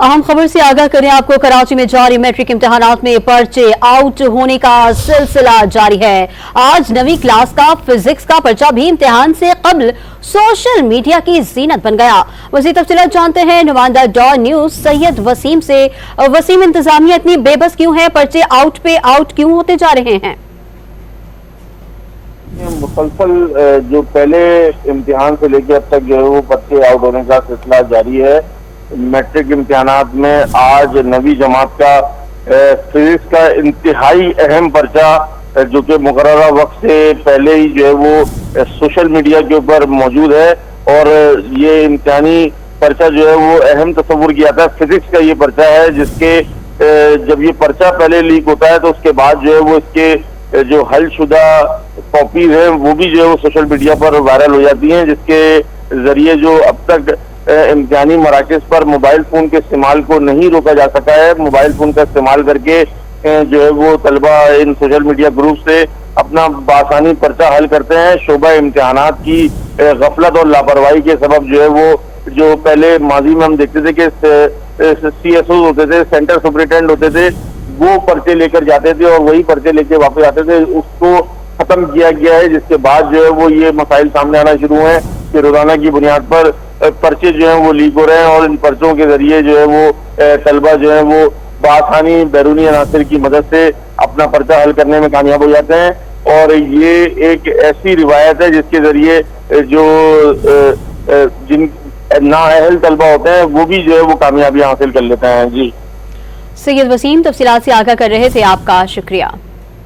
अहम खबर से आगाह करें आपको। कराची में जारी मैट्रिक इम्तिहानात में पर्चे आउट होने का सिलसिला जारी है। आज 9वीं क्लास का फिजिक्स का पर्चा भी इम्तिहान से कबल सोशल मीडिया की जीनत बन गया। मज़ीद तफसीलात जानते हैं नुमाइंदा डॉन न्यूज सैयद वसीम से। वसीम, इंतजामिया इतनी बेबस क्यों है? पर्चे आउट पे आउट क्यों होते जा रहे हैं? मुसलसल जो पहले इम्तिहान से लेकर अब तक जो है वो पर्चे आउट होने का सिलसिला जारी है। मैट्रिक इम्तिहानात में आज 9वीं जमात का फिजिक्स का इंतहाई अहम पर्चा जो कि मुकर्ररा वक्त से पहले ही जो है वो सोशल मीडिया के ऊपर मौजूद है और ये इम्तिहानी पर्चा जो है वो अहम तस्वुर किया था। फिजिक्स का ये पर्चा है जिसके जब ये पर्चा पहले लीक होता है तो उसके बाद जो है वो इसके जो हल शुदा कॉपीज हैं वो भी जो है वो सोशल मीडिया पर वायरल हो जाती हैं, जिसके जरिए जो अब तक इम्तिहानी मराकज़ पर मोबाइल फ़ोन के इस्तेमाल को नहीं रोका जा सका है। मोबाइल फ़ोन का इस्तेमाल करके जो है वो तलबा इन सोशल मीडिया ग्रुप से अपना बासानी पर्चा हल करते हैं। शोबा इम्तिहानात की गफलत और लापरवाही के सबब जो है वो जो पहले माजी में हम देखते थे कि CSO होते थे, सेंटर सुपरिटेंडेंट होते थे, वो पर्चे लेकर जाते थे और वही पर्चे लेकर वापस आते थे, उसको खत्म किया गया है। जिसके बाद जो है वो ये मसाइल सामने आना शुरू हुए कि रोजाना की बुनियाद पर पर्चे जो हैं वो लीक हो रहे हैं और इन पर्चों के जरिए जो है वो तलबा जो है वो बआसानी बैरूनी अनासिर की मदद से अपना पर्चा हल करने में कामयाब हो जाते हैं। और ये एक ऐसी रिवायत है जिसके जरिए जो जिन नाअहल तलबा होते हैं वो भी जो है वो कामयाबी हासिल कर लेते हैं। जी सैयद वसीम तफसीलात से आगाह कर रहे थे, आपका शुक्रिया।